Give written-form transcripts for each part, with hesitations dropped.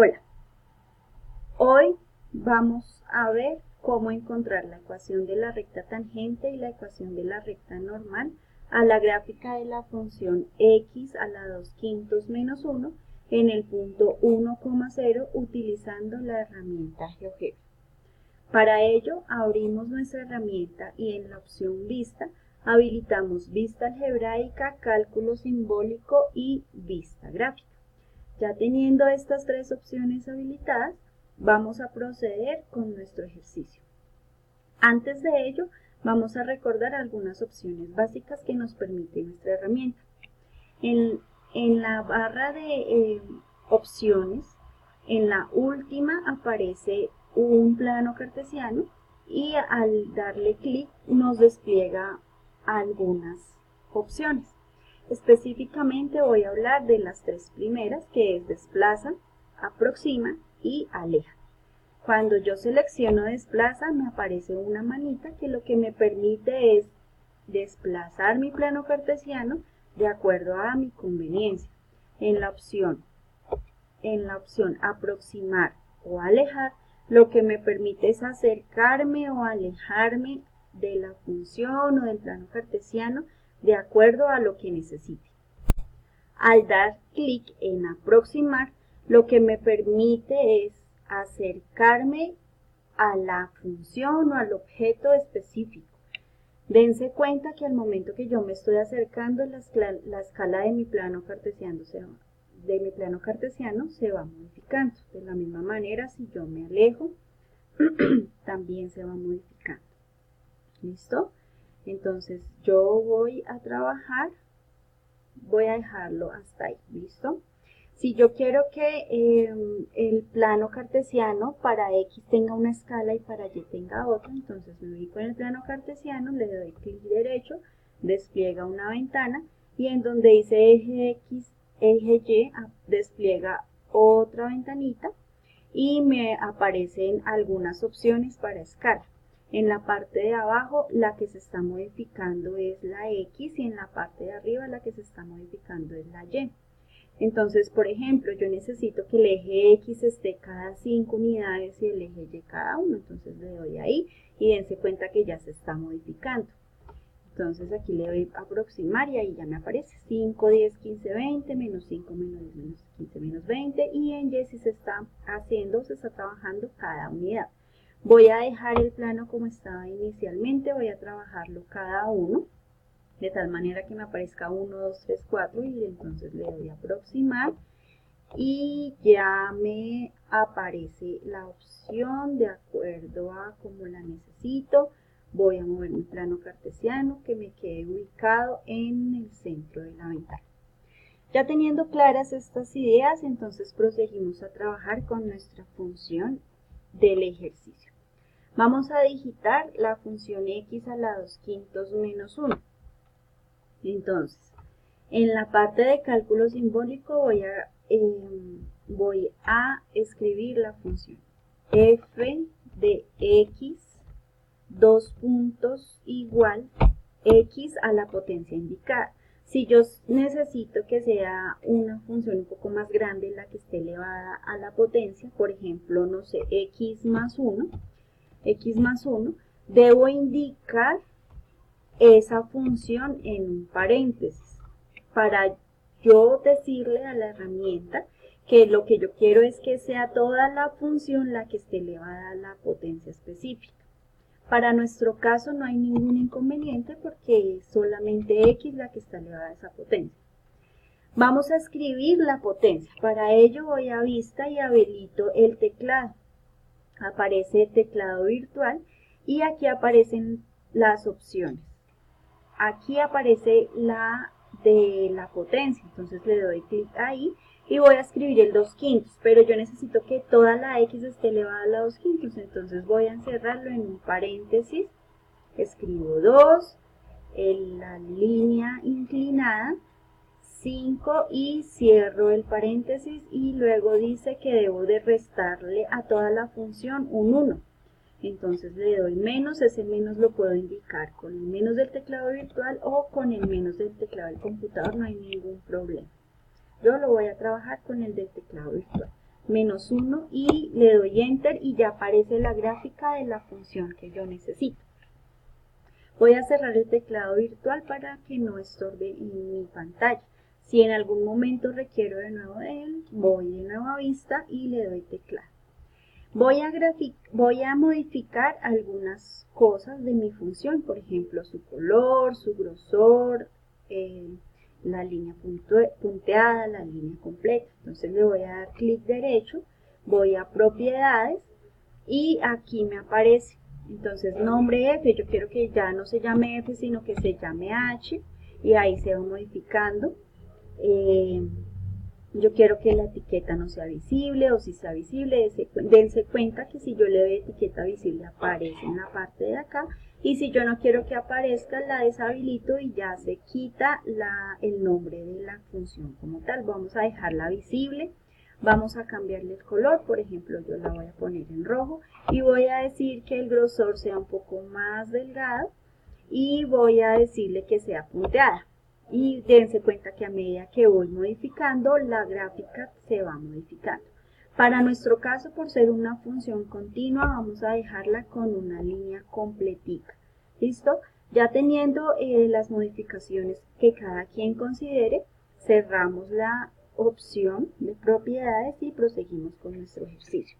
Hola, hoy vamos a ver cómo encontrar la ecuación de la recta tangente y la ecuación de la recta normal a la gráfica de la función x a la 2/5 menos 1 en el punto 1,0 utilizando la herramienta GeoGebra. Para ello abrimos nuestra herramienta y en la opción Vista habilitamos Vista algebraica, Cálculo simbólico y Vista gráfica. Ya teniendo estas tres opciones habilitadas, vamos a proceder con nuestro ejercicio. Antes de ello, vamos a recordar algunas opciones básicas que nos permite nuestra herramienta. En la barra de opciones, en la última aparece un plano cartesiano y al darle clic nos despliega algunas opciones. Específicamente voy a hablar de las tres primeras, que es desplaza, aproxima y aleja. Cuando yo selecciono desplaza, me aparece una manita que lo que me permite es desplazar mi plano cartesiano de acuerdo a mi conveniencia. En la opción aproximar o alejar, lo que me permite es acercarme o alejarme de la función o del plano cartesiano de acuerdo a lo que necesite. Al dar clic en aproximar, lo que me permite es acercarme a la función o al objeto específico. Dense cuenta que al momento que yo me estoy acercando, la escala de mi plano cartesiano se va modificando. De la misma manera, si yo me alejo, también se va modificando. ¿Listo? Entonces yo voy a trabajar, voy a dejarlo hasta ahí, ¿listo? Si yo quiero que el plano cartesiano para X tenga una escala y para Y tenga otra, entonces me ubico en el plano cartesiano, le doy clic derecho, despliega una ventana y en donde dice eje X, eje Y, despliega otra ventanita y me aparecen algunas opciones para escala. En la parte de abajo la que se está modificando es la X y en la parte de arriba la que se está modificando es la Y. Entonces, por ejemplo, yo necesito que el eje X esté cada 5 unidades y el eje Y cada 1. Entonces le doy ahí y dense cuenta que ya se está modificando. Entonces aquí le doy aproximar y ahí ya me aparece 5, 10, 15, 20, menos 5, menos 10, menos 15, menos 20. Y en Y sí se está haciendo, se está trabajando cada unidad. Voy a dejar el plano como estaba inicialmente, voy a trabajarlo cada uno, de tal manera que me aparezca 1, 2, 3, 4 y entonces le doy a aproximar y ya me aparece la opción de acuerdo a cómo la necesito. Voy a mover mi plano cartesiano que me quede ubicado en el centro de la ventana. Ya teniendo claras estas ideas, entonces proseguimos a trabajar con nuestra función del ejercicio. Vamos a digitar la función x a la 2/5 menos 1. Entonces, en la parte de cálculo simbólico voy a escribir la función f de x, 2 puntos igual x a la potencia indicada. Si yo necesito que sea una función un poco más grande, la que esté elevada a la potencia, por ejemplo, no sé, x más 1, debo indicar esa función en un paréntesis para yo decirle a la herramienta que lo que yo quiero es que sea toda la función la que esté elevada a la potencia específica. Para nuestro caso no hay ningún inconveniente porque es solamente x la que está elevada a esa potencia. Vamos a escribir la potencia. Para ello voy a Vista y habilito el teclado. Aparece el teclado virtual y aquí aparecen las opciones. Aquí aparece la de la potencia, entonces le doy clic ahí y voy a escribir el 2/5, pero yo necesito que toda la x esté elevada a la 2/5, entonces voy a encerrarlo en un paréntesis, escribo 2, en la línea inclinada, 5 y cierro el paréntesis y luego dice que debo de restarle a toda la función un 1. Entonces le doy menos, ese menos lo puedo indicar con el menos del teclado virtual o con el menos del teclado del computador, no hay ningún problema. Yo lo voy a trabajar con el del teclado virtual. -1 y le doy Enter y ya aparece la gráfica de la función que yo necesito. Voy a cerrar el teclado virtual para que no estorbe en mi pantalla. Si en algún momento requiero de nuevo de él, voy de nuevo a vista y le doy teclado. Voy a modificar algunas cosas de mi función, por ejemplo, su color, su grosor, la línea punteada, la línea completa. Entonces le voy a dar clic derecho, voy a propiedades y aquí me aparece. Entonces nombre F, yo quiero que ya no se llame F, sino que se llame H y ahí se va modificando. Yo quiero que la etiqueta no sea visible o si sea visible, dense cuenta que si yo le doy etiqueta visible aparece en la parte de acá y si yo no quiero que aparezca la deshabilito y ya se quita el nombre de la función como tal. Vamos a dejarla visible, vamos a cambiarle el color, por ejemplo yo la voy a poner en rojo y voy a decir que el grosor sea un poco más delgado y voy a decirle que sea punteada. Y dense cuenta que a medida que voy modificando, la gráfica se va modificando. Para nuestro caso, por ser una función continua, vamos a dejarla con una línea completica. ¿Listo? Ya teniendo las modificaciones que cada quien considere, cerramos la opción de propiedades y proseguimos con nuestro ejercicio.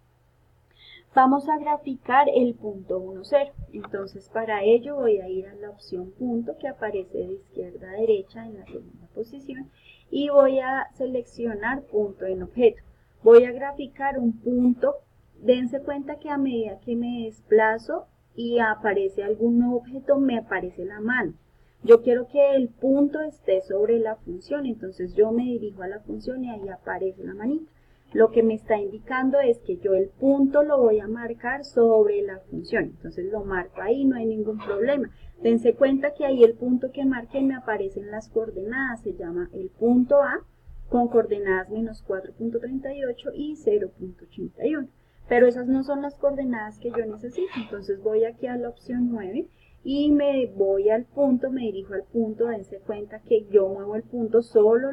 Vamos a graficar el punto 1, 0. Entonces para ello voy a ir a la opción punto que aparece de izquierda a derecha en la segunda posición y voy a seleccionar punto en objeto. Voy a graficar un punto. Dense cuenta que a medida que me desplazo y aparece algún nuevo objeto me aparece la mano. Yo quiero que el punto esté sobre la función, entonces yo me dirijo a la función y ahí aparece la manita. Lo que me está indicando es que yo el punto lo voy a marcar sobre la función. Entonces lo marco ahí, no hay ningún problema. Dense cuenta que ahí el punto que marque me aparece en las coordenadas. Se llama el punto A con coordenadas menos 4.38 y 0.81. Pero esas no son las coordenadas que yo necesito. Entonces voy aquí a la opción 9 y me voy al punto, me dirijo al punto. Dense cuenta que yo muevo el punto, no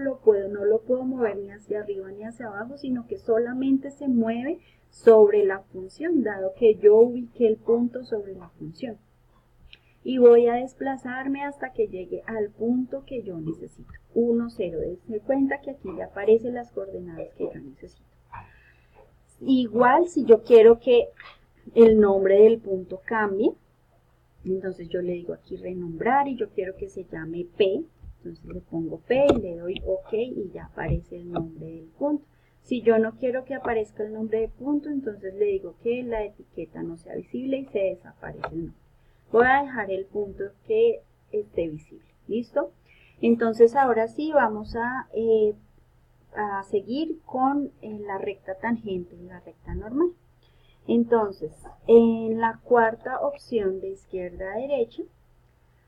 lo puedo mover ni hacia arriba ni hacia abajo, sino que solamente se mueve sobre la función, dado que yo ubiqué el punto sobre la función. Y voy a desplazarme hasta que llegue al punto que yo necesito, 1, 0. Dense cuenta que aquí ya aparecen las coordenadas que yo necesito. Igual, si yo quiero que el nombre del punto cambie, entonces yo le digo aquí renombrar y yo quiero que se llame P, entonces le pongo P y le doy OK y ya aparece el nombre del punto. Si yo no quiero que aparezca el nombre del punto, entonces le digo que la etiqueta no sea visible y se desaparece el nombre. Voy a dejar el punto que esté visible, ¿listo? Entonces ahora sí vamos a seguir con la recta tangente y la recta normal. Entonces, en la cuarta opción de izquierda a derecha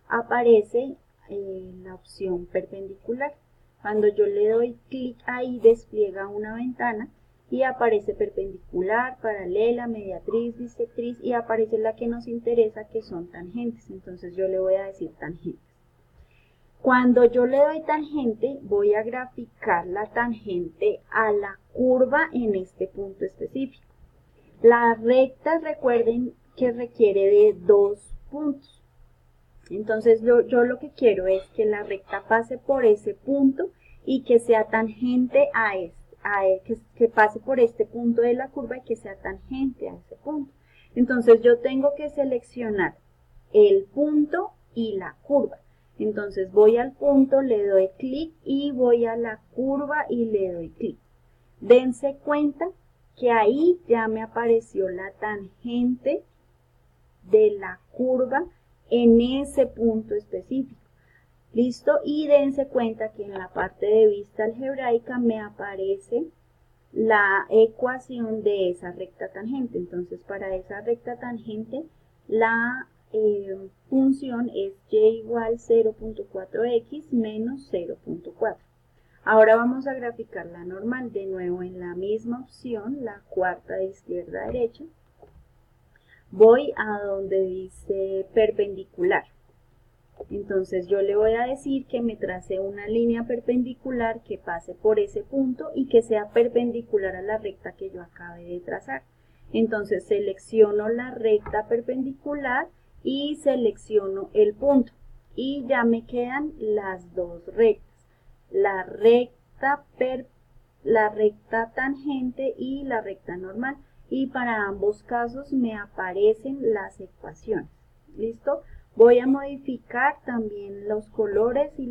aparece la opción perpendicular. Cuando yo le doy clic ahí despliega una ventana y aparece perpendicular, paralela, mediatriz, bisectriz y aparece la que nos interesa que son tangentes. Entonces yo le voy a decir tangentes. Cuando yo le doy tangente voy a graficar la tangente a la curva en este punto específico. La recta, recuerden que requiere de 2 puntos. Entonces yo lo que quiero es que la recta pase por ese punto y que sea tangente que pase por este punto de la curva y que sea tangente a ese punto. Entonces yo tengo que seleccionar el punto y la curva. Entonces voy al punto, le doy clic y voy a la curva y le doy clic. Dense cuenta que ahí ya me apareció la tangente de la curva en ese punto específico. ¿Listo? Y dense cuenta que en la parte de vista algebraica me aparece la ecuación de esa recta tangente. Entonces, para esa recta tangente, la función es y igual 0.4x menos 0.4. Ahora vamos a graficar la normal, de nuevo en la misma opción, la cuarta de izquierda a derecha. Voy a donde dice perpendicular. Entonces yo le voy a decir que me trace una línea perpendicular que pase por ese punto y que sea perpendicular a la recta que yo acabé de trazar. Entonces selecciono la recta perpendicular y selecciono el punto. Y ya me quedan las dos rectas. La recta tangente y la recta normal. Y para ambos casos me aparecen las ecuaciones. ¿Listo? Voy a modificar también los colores y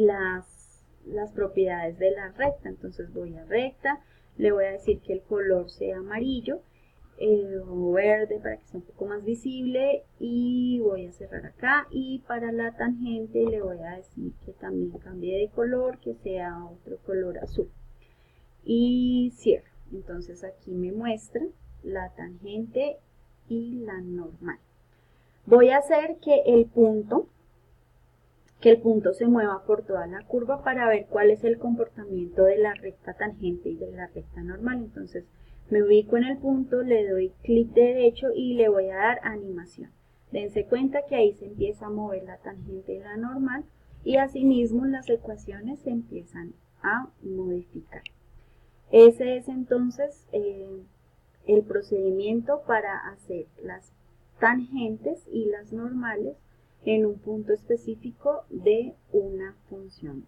las propiedades de la recta. Entonces voy a recta, le voy a decir que el color sea amarillo o verde para que sea un poco más visible y voy a cerrar acá. Y para la tangente le voy a decir que también cambie de color, que sea otro color azul. Y cierro. Entonces aquí me muestra la tangente y la normal. Voy a hacer que el punto se mueva por toda la curva para ver cuál es el comportamiento de la recta tangente y de la recta normal. Entonces me ubico en el punto, le doy clic derecho y le voy a dar animación. Dense cuenta que ahí se empieza a mover la tangente y la normal y asimismo las ecuaciones se empiezan a modificar. Ese es entonces el procedimiento para hacer las tangentes y las normales en un punto específico de una función